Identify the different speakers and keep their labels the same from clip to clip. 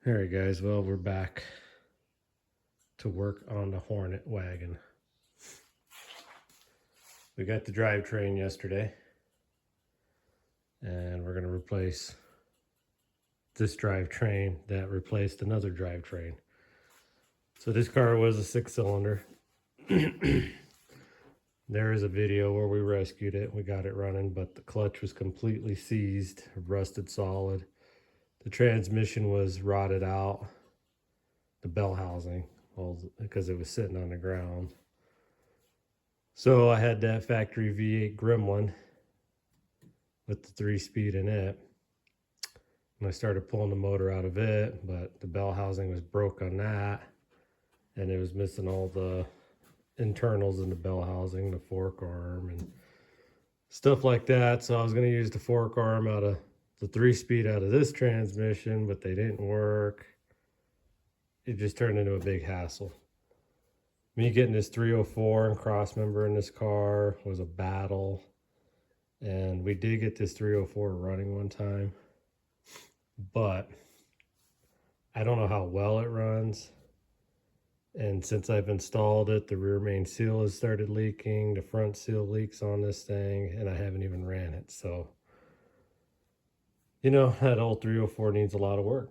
Speaker 1: All right, guys. Well, we're back to work on the Hornet wagon. We got the drivetrain yesterday, and we're going to replace this drivetrain that replaced another drivetrain. So this car was a 6-cylinder. There is a video where we rescued it. We got it running, but the clutch was completely seized, rusted solid. The transmission was rotted out. The bell housing, well, because it was sitting on the ground. So I had that factory V8 Gremlin with the 3-speed in it. And I started pulling the motor out of it, but the bell housing was broke on that. And it was missing all the internals in the bell housing, the fork arm and stuff like that. So I was going to use the fork arm out of the 3-speed out of this transmission, but they didn't work. It just turned into a big hassle. Me getting this 304 and cross member in this car was a battle. And we did get this 304 running one time, but I don't know how well it runs. And since I've installed it, the rear main seal has started leaking, the front seal leaks on this thing, and I haven't even ran it. So, you know, that old 304 needs a lot of work.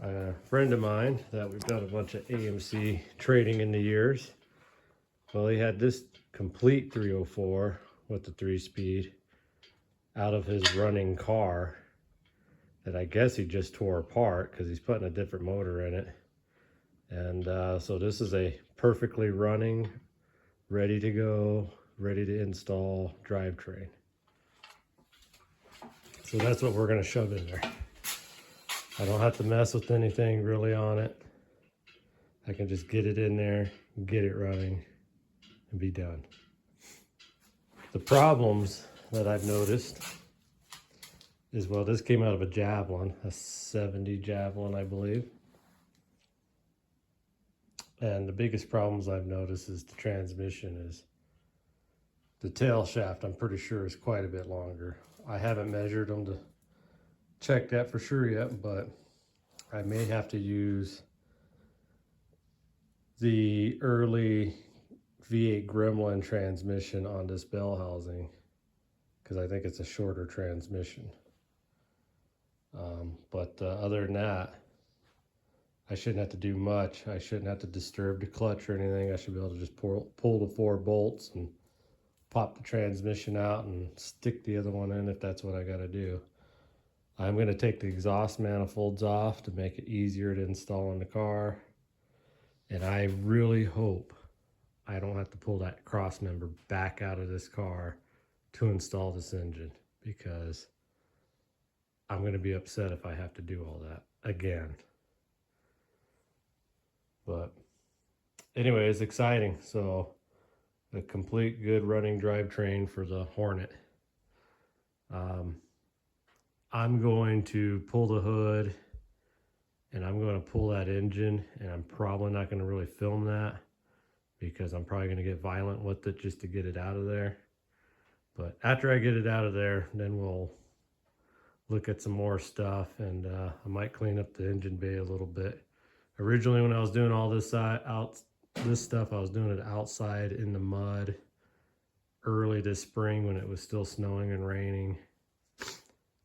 Speaker 1: A friend of mine that we've done a bunch of AMC trading in the years, well, he had this complete 304 with the 3-speed out of his running car that I guess he just tore apart because he's putting a different motor in it. And so this is a perfectly running, ready to go, ready to install drivetrain. So that's what we're going to shove in there. I don't have to mess with anything really on it. I can just get it in there, get it running, and be done. The problems that I've noticed is, well, this came out of a Javelin, a 70 Javelin, I believe. And the biggest problems I've noticed is the transmission is the tail shaft, I'm pretty sure, is quite a bit longer. I haven't measured them to check that for sure yet, but I may have to use the early V8 Gremlin transmission on this bell housing because I think it's a shorter transmission. But other than that, I shouldn't have to do much. I shouldn't have to disturb the clutch or anything. I should be able to just pull the 4 bolts and pop the transmission out and stick the other one in if that's what I got to do. I'm going to take the exhaust manifolds off to make it easier to install in the car. And I really hope I don't have to pull that cross member back out of this car to install this engine, because I'm going to be upset if I have to do all that again. But anyway, it's exciting. So a complete good running drivetrain for the Hornet. I'm going to pull the hood and I'm going to pull that engine, and I'm probably not going to really film that because I'm probably going to get violent with it just to get it out of there. But after I get it out of there, then we'll look at some more stuff, and I might clean up the engine bay a little bit. Originally, when I was doing all this stuff, I was doing it outside in the mud early this spring when it was still snowing and raining.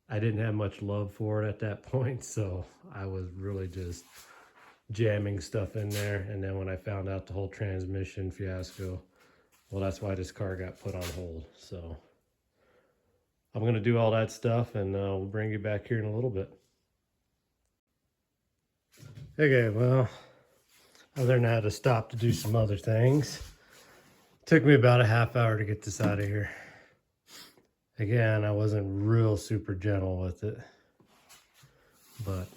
Speaker 1: I didn't have much love for it at that point, so I was really just jamming stuff in there. And then when I found out the whole transmission fiasco, well, that's why this car got put on hold. So I'm going to do all that stuff, and we'll bring you back here in a little bit. Okay, well, other than that, I had to stop to do some other things. It took me about a half hour to get this out of here. Again, I wasn't real super gentle with it, but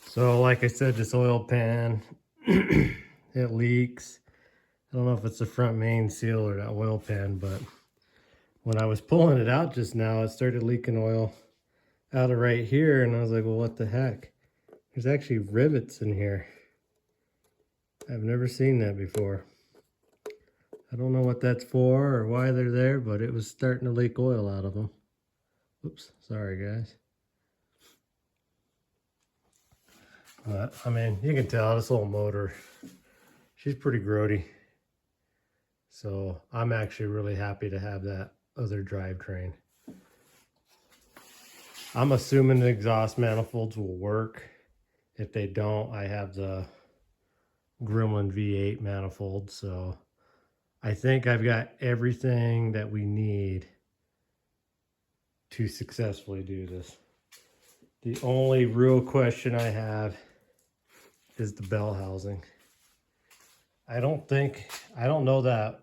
Speaker 1: so like I said, this oil pan, it leaks. I don't know if it's the front main seal or that oil pan, but when I was pulling it out just now, it started leaking oil out of right here, and I was like, well, what the heck? There's actually rivets in here. I've never seen that before. I don't know what that's for or why they're there, but it was starting to leak oil out of them. Oops, sorry guys. But I mean, you can tell this little motor, she's pretty grody. So I'm actually really happy to have that other drivetrain. I'm assuming the exhaust manifolds will work. If they don't, I have the Gremlin V8 manifold. So I think I've got everything that we need to successfully do this. The only real question I have is the bell housing. I don't know that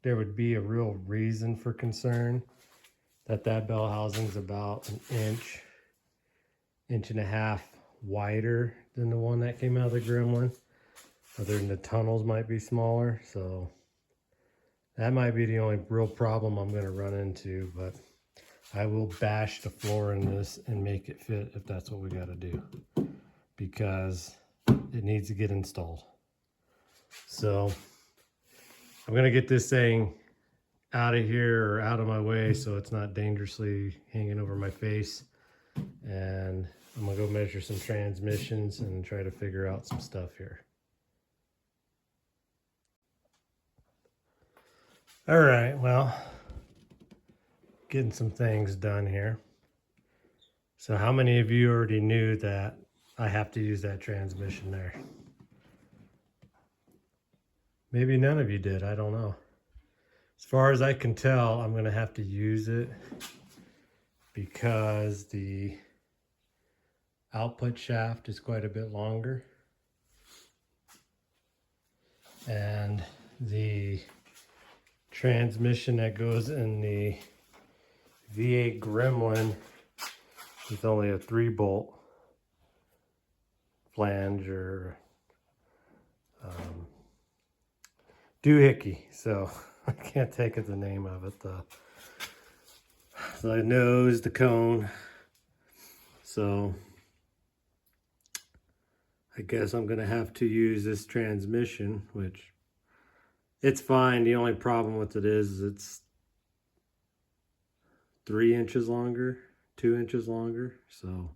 Speaker 1: there would be a real reason for concern that bell housing is about an inch and a half wider than the one that came out of the Gremlin. Other than the tunnels might be smaller, so that might be the only real problem I'm going to run into, but I will bash the floor in this and make it fit if that's what we got to do, because it needs to get installed. So I'm going to get this thing out of here or out of my way so it's not dangerously hanging over my face, and I'm going to go measure some transmissions and try to figure out some stuff here. All right, well, getting some things done here. So how many of you already knew that I have to use that transmission there? Maybe none of you did, I don't know. As far as I can tell, I'm going to have to use it because the output shaft is quite a bit longer. And the transmission that goes in the V8 Gremlin is only a 3-bolt flange or doohickey, so I can't think of the name of it. The nose, the cone. So I guess I'm gonna have to use this transmission, which it's fine. The only problem with it is it's 3 inches longer, 2 inches longer. So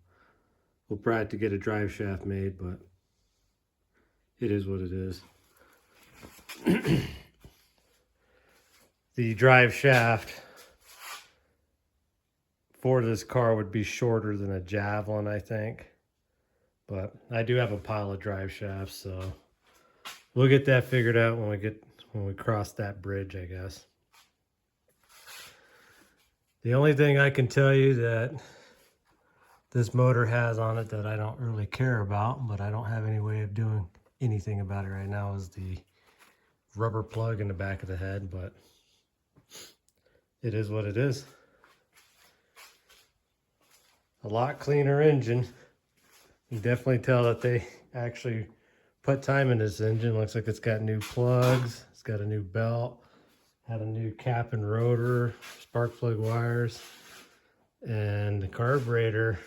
Speaker 1: we'll probably have to get a drive shaft made, but it is what it is. The drive shaft for this car would be shorter than a Javelin, I think. But I do have a pile of drive shafts, so we'll get that figured out when we cross that bridge, I guess. The only thing I can tell you that this motor has on it that I don't really care about, but I don't have any way of doing anything about it right now, is the rubber plug in the back of the head, but it is what it is. A lot cleaner engine. You definitely tell that they actually put time in this engine. Looks like it's got new plugs, it's got a new belt, had a new cap and rotor, spark plug wires, and the carburetor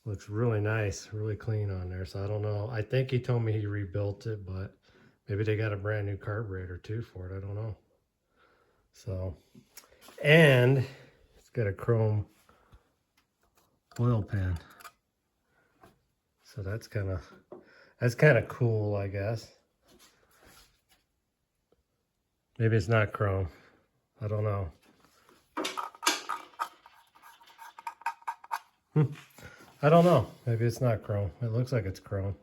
Speaker 1: looks really nice, really clean on there. So I don't know. I think he told me he rebuilt it, but maybe they got a brand new carburetor too for it. I don't know. So, and it's got a chrome oil pan. So that's kind of cool, I guess. Maybe it's not chrome. I don't know. I don't know. Maybe it's not chrome. It looks like it's chrome.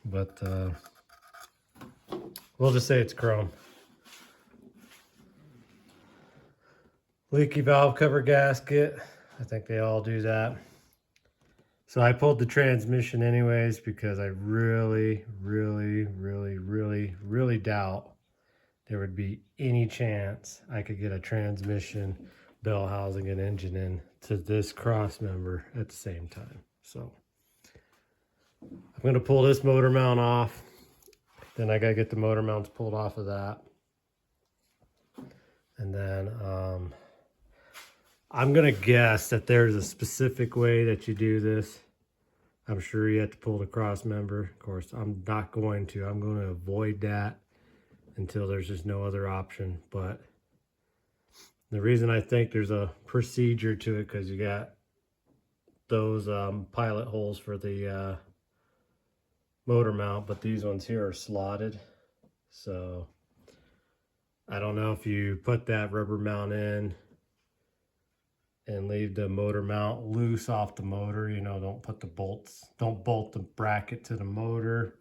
Speaker 1: But we'll just say it's chrome. Leaky valve cover gasket. I think they all do that. So I pulled the transmission anyways because I really doubt there would be any chance I could get a transmission, bell housing, and engine in to this cross member at the same time. So I'm going to pull this motor mount off. Then I got to get the motor mounts pulled off of that. And then I'm going to guess that there's a specific way that you do this. I'm sure you have to pull the cross member. Of course, I'm not going to. I'm going to avoid that until there's just no other option. But The reason I think there's a procedure to it, because you got those pilot holes for the motor mount, but these ones here are slotted. So I don't know if you put that rubber mount in and leave the motor mount loose off the motor, you know, don't put the bolts, don't bolt the bracket to the motor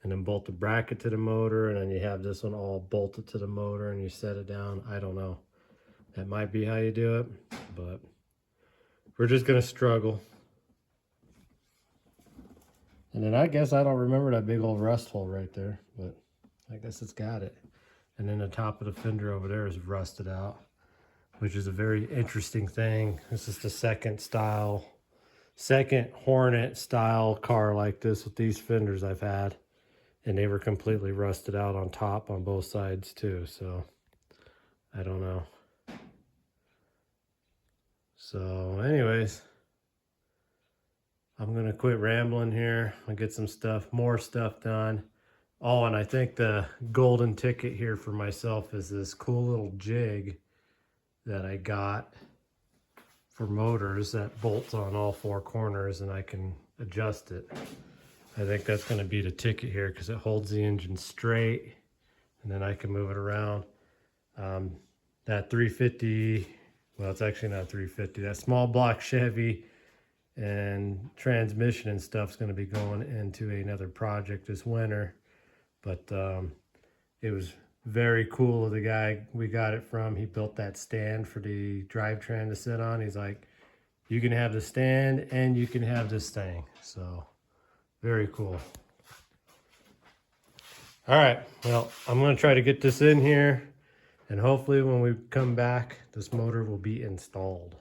Speaker 1: and then bolt the bracket to the motor, and then you have this one all bolted to the motor and you set it down. I don't know. That might be how you do it, but we're just gonna struggle. And then I guess I don't remember that big old rust hole right there, but I guess it's got it. And then the top of the fender over there is rusted out, which is a very interesting thing. This is the second Hornet style car like this with these fenders I've had, and they were completely rusted out on top on both sides too. So I don't know. So anyways, I'm gonna quit rambling here and get some more stuff done. Oh, and I think the golden ticket here for myself is this cool little jig that I got for motors that bolts on all four corners, and I can adjust it. I think that's going to be the ticket here because it holds the engine straight, and then I can move it around. That 350, well, it's actually not 350, that small block Chevy and transmission and stuff is going to be going into another project this winter. But it was very cool of the guy we got it from. He built that stand for the Drivetrain to sit on. He's like, you can have the stand and you can have this thing. So very cool. All right, well, I'm gonna try to get this in here, and hopefully when we come back, this motor will be installed.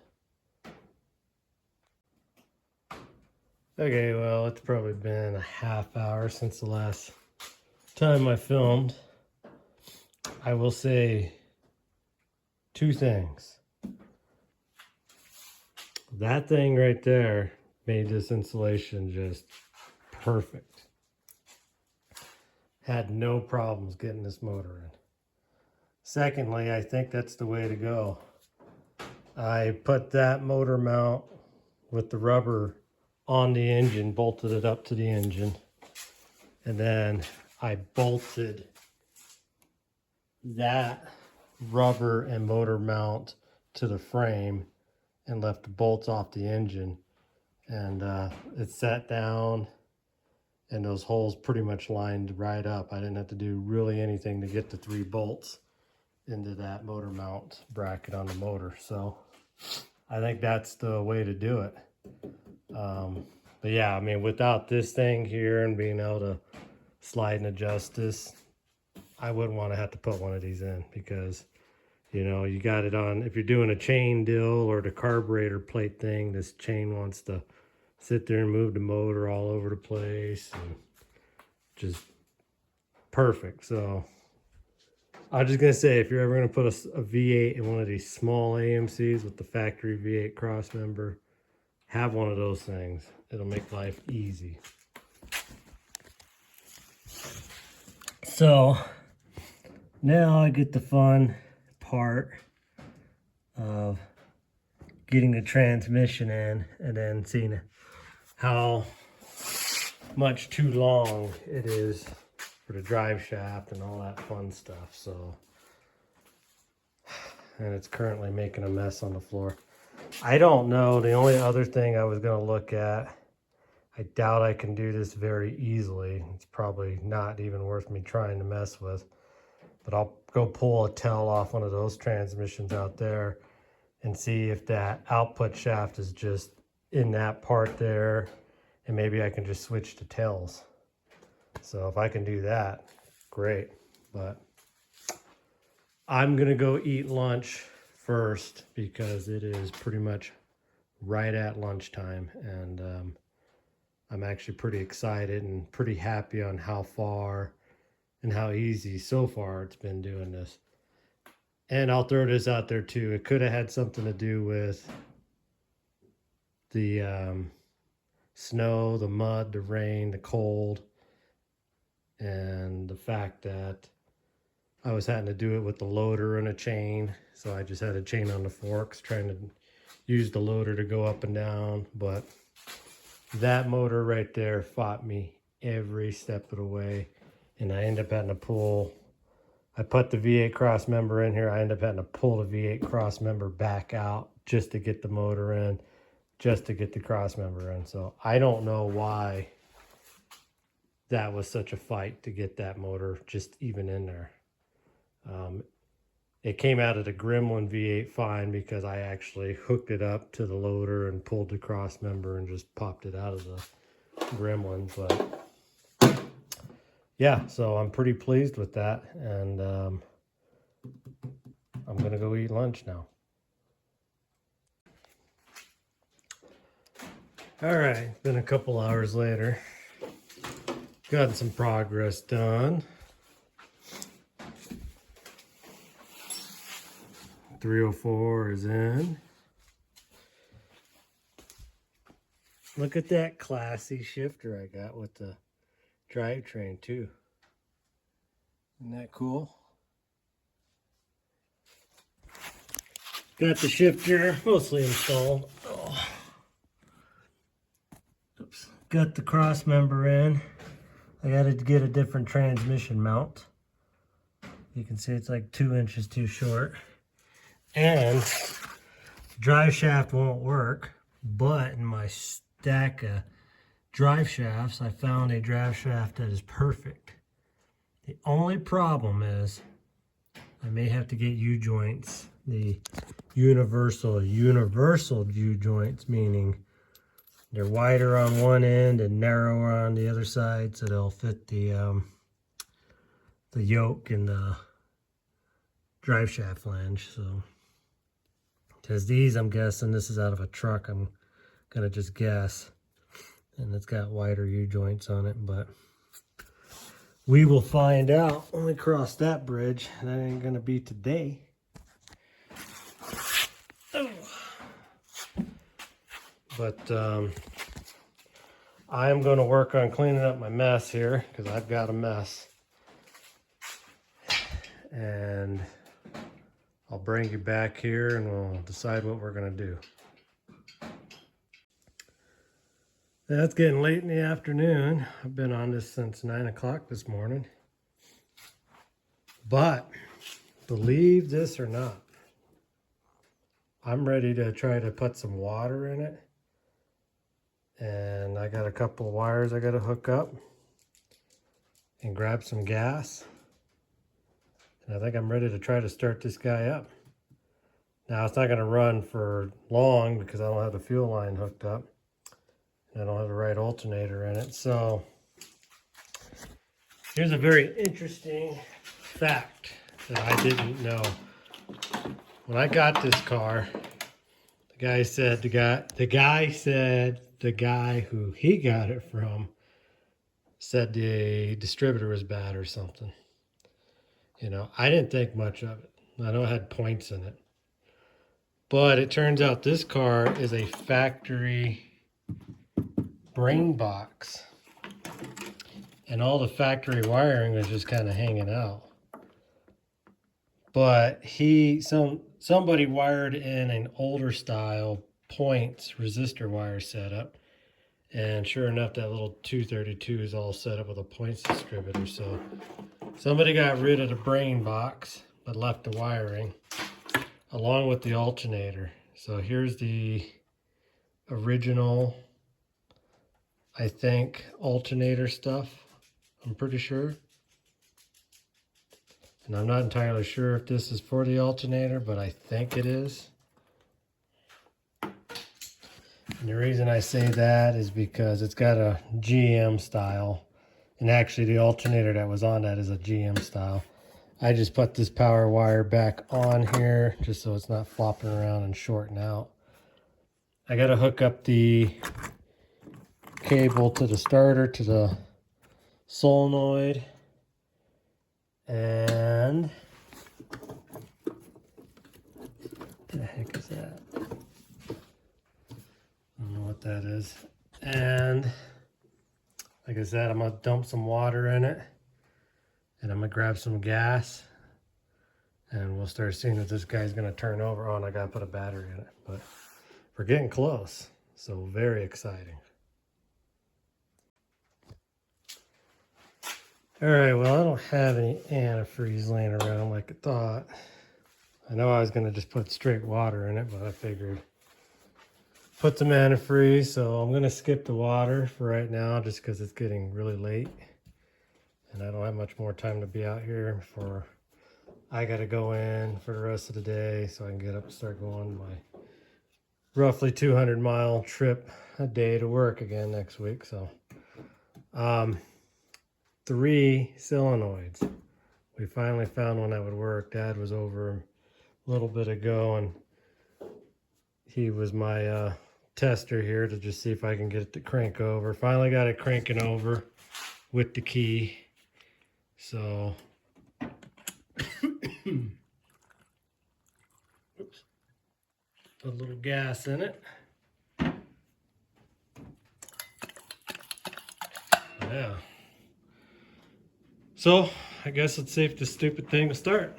Speaker 1: Okay, well, it's probably been a half hour since the last time I filmed. I will say two things. That thing right there made this installation just perfect. Had no problems getting this motor in. Secondly, I think that's the way to go. I put that motor mount with the rubber on the engine, bolted it up to the engine, and then I bolted that rubber and motor mount to the frame and left the bolts off the engine, and it sat down and those holes pretty much lined right up. I didn't have to do really anything to get the 3 bolts into that motor mount bracket on the motor. So I think that's the way to do it. But yeah, I mean, without this thing here and being able to slide and adjust this, I wouldn't want to have to put one of these in, because, you know, you got it on, if you're doing a chain deal or the carburetor plate thing, this chain wants to sit there and move the motor all over the place, and just perfect. So I'm just gonna say, if you're ever gonna put a V8 in one of these small AMCs with the factory V8 cross member, have one of those things. It'll make life easy. So now I get the fun part of getting the transmission in and then seeing how much too long it is for the drive shaft and all that fun stuff. So, and it's currently making a mess on the floor. I don't know. The only other thing I was going to look at, I doubt I can do this very easily. It's probably not even worth me trying to mess with. But I'll go pull a tail off one of those transmissions out there and see if that output shaft is just in that part there, and maybe I can just switch to tails. So if I can do that, great. But I'm gonna go eat lunch first because it is pretty much right at lunchtime, and I'm actually pretty excited and pretty happy on how far and how easy so far it's been doing this. And I'll throw this out there too. It could have had something to do with the snow, the mud, the rain, the cold, and the fact that I was having to do it with the loader and a chain. So I just had a chain on the forks trying to use the loader to go up and down. But that motor right there fought me every step of the way. And I ended up having to pull, I put the V8 cross member in here. I ended up having to pull the V8 cross member back out just to get the motor in, just to get the cross member in. So I don't know why that was such a fight to get that motor just even in there. It came out of the Gremlin V8 fine because I actually hooked it up to the loader and pulled the cross member and just popped it out of the Gremlin. But yeah, so I'm pretty pleased with that. And I'm going to go eat lunch now. All right, been a couple hours later. Gotten some progress done. 304 is in. Look at that classy shifter I got with the drivetrain too. Isn't that cool? Got the shifter mostly installed. Oh. Oops. Got the cross member in. I got to get a different transmission mount. You can see it's like 2 inches too short. And drive shaft won't work, but in my stack of drive shafts, I found a drive shaft that is perfect. The only problem is I may have to get U-joints, the universal U-joints, meaning they're wider on one end and narrower on the other side, so they'll fit the yoke and the drive shaft flange. So, because these, I'm guessing this is out of a truck, I'm gonna just guess, and it's got wider U-joints on it, but we will find out when we cross that bridge. That ain't gonna be today. Oh. But I am going to work on cleaning up my mess here because I've got a mess. And I'll bring you back here and we'll decide what we're going to do. It's getting late in the afternoon. I've been on this since 9 o'clock this morning. But believe this or not, I'm ready to try to put some water in it. And I got a couple of wires I got to hook up and grab some gas. And I think I'm ready to try to start this guy up. Now it's not going to run for long because I don't have the fuel line hooked up. And I don't have the right alternator in it. So here's a very interesting fact that I didn't know. When I got this car, the guy who he got it from said the distributor was bad or something. You know, I didn't think much of it. I know it had points in it. But it turns out this car is a factory brain box. And all the factory wiring was just kind of hanging out. But somebody wired in an older style points resistor wire setup, and sure enough that little 232 is all set up with a points distributor. So somebody got rid of the brain box but left the wiring along with the alternator. So here's the original, I think, alternator stuff, I'm pretty sure. And I'm not entirely sure if this is for the alternator, but I think it is. And the reason I say that is because it's got a GM style. And actually the alternator that was on that is a GM style. I just put this power wire back on here just so it's not flopping around and shorting out. I got to hook up the cable to the starter, to the solenoid. And what the heck is that? I don't know what that is. And like I said, I'm gonna dump some water in it, and I'm gonna grab some gas and we'll start seeing if this guy's going to turn over. Oh, and I got to put a battery in it, but we're getting close, so very exciting. All right, well, I don't have any antifreeze laying around like I thought. I know I was going to just put straight water in it, but I figured put some antifreeze, so I'm going to skip the water for right now just because it's getting really late. And I don't have much more time to be out here before I got to go in for the rest of the day so I can get up and start going my roughly 200-mile trip a day to work again next week. So 3 solenoids. We finally found one that would work. Dad was over a little bit ago, and he was my tester here to just see if I can get it to crank over. Finally got it cranking over with the key. So oops, put a little gas in it. Yeah. So I guess let's see if this stupid thing will start.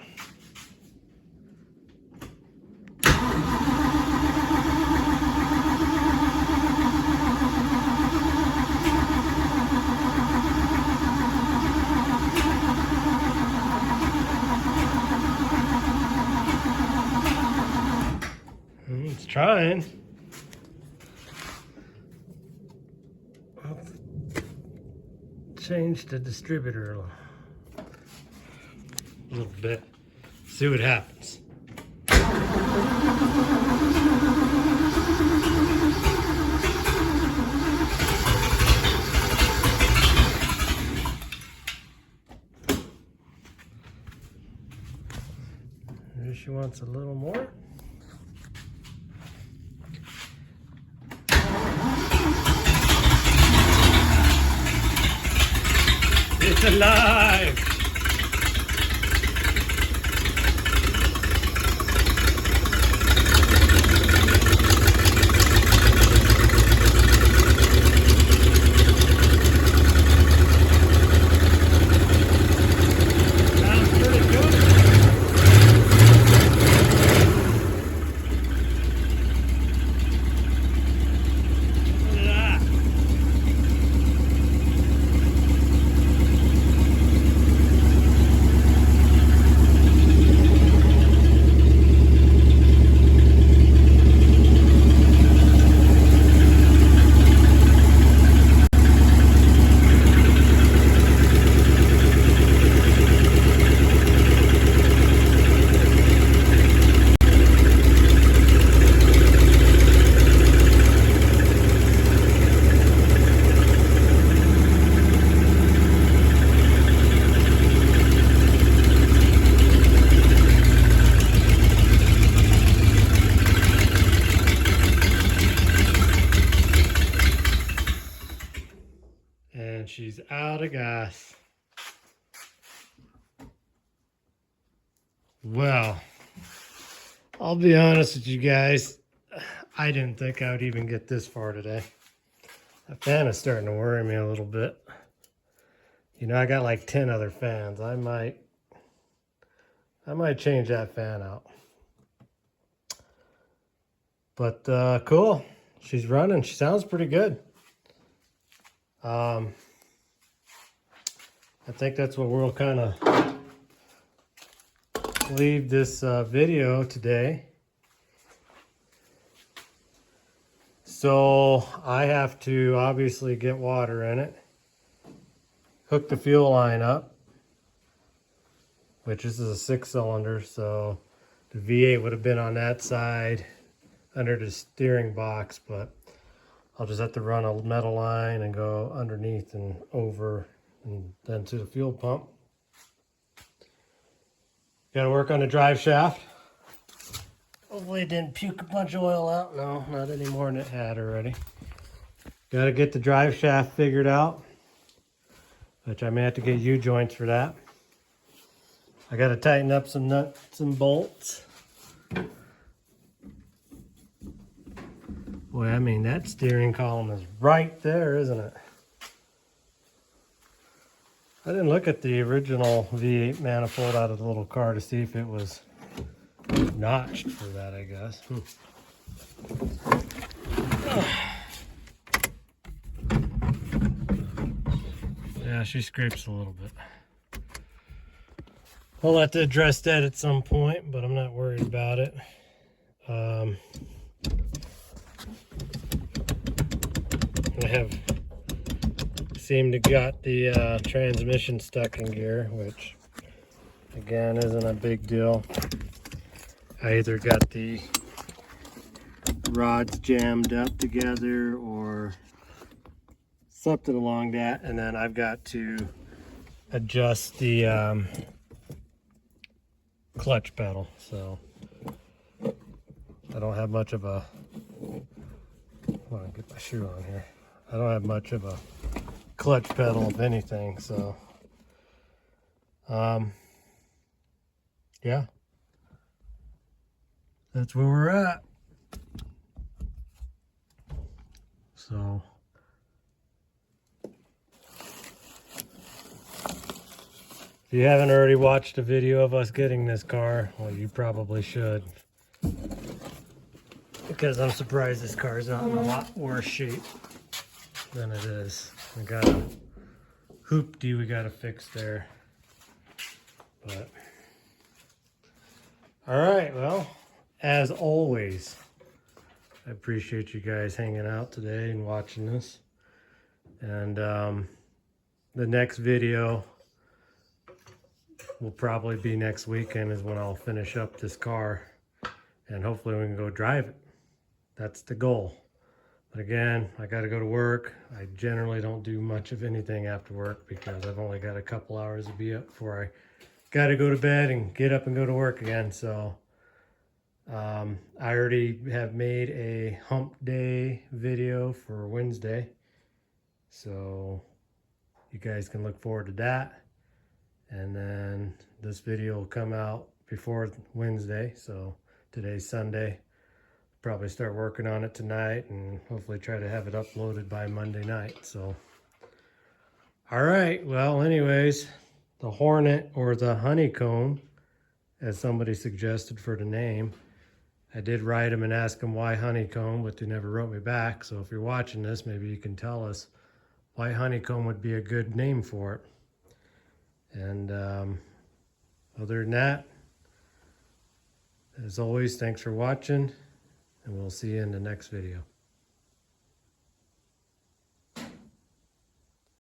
Speaker 1: It's trying. I'll change the distributor a little bit. See what happens. Maybe she wants a little more. It's alive! Sounds pretty good. Look at that. And she's out of gas. Well, I'll be honest with you guys. I didn't think I would even get this far today. That fan is starting to worry me a little bit. You know, I got like 10 other fans. I might change that fan out. But cool. She's running. She sounds pretty good. I think that's what we'll kind of leave this video today. So I have to obviously get water in it, hook the fuel line up, which this is a 6-cylinder, so the V8 would have been on that side under the steering box, but I'll just have to run a metal line and go underneath and over and then to the fuel pump. Got to work on the drive shaft. Hopefully it didn't puke a bunch of oil out. No, not any more than it had already. Got to get the drive shaft figured out, which I may have to get U-joints for that. I got to tighten up some nuts and bolts. Boy, I mean, that steering column is right there, isn't it? I didn't look at the original V8 manifold out of the little car to see if it was notched for that, I guess. Yeah, she scrapes a little bit. I'll have to address that at some point, but I'm not worried about it. I have seemed to got the transmission stuck in gear, which again isn't a big deal. I either got the rods jammed up together or something along that, and then I've got to adjust the clutch pedal. So I don't have much of a, hold on, get my shoe on here. I don't have much of a clutch pedal, if anything, so yeah, that's where we're at. So if you haven't already watched a video of us getting this car, well, you probably should, because I'm surprised this car is not in a lot worse shape than it is. We got a hoopty we got to fix there. But all right, well, as always, I appreciate you guys hanging out today and watching this. And the next video will probably be next weekend is when I'll finish up this car, and hopefully we can go drive it. That's the goal. But again, I got to go to work. I generally don't do much of anything after work because I've only got a couple hours to be up before I got to go to bed and get up and go to work again. So I already have made a hump day video for Wednesday, so you guys can look forward to that. And then this video will come out before Wednesday, so today's Sunday. Probably start working on it tonight and hopefully try to have it uploaded by Monday night. So all right, well, anyways, the Hornet, or the Honeycomb, as somebody suggested for the name. I did write them and ask them why Honeycomb, but they never wrote me back. So if you're watching this, maybe you can tell us why Honeycomb would be a good name for it. And other than that, as always, thanks for watching, and we'll see you in the next video.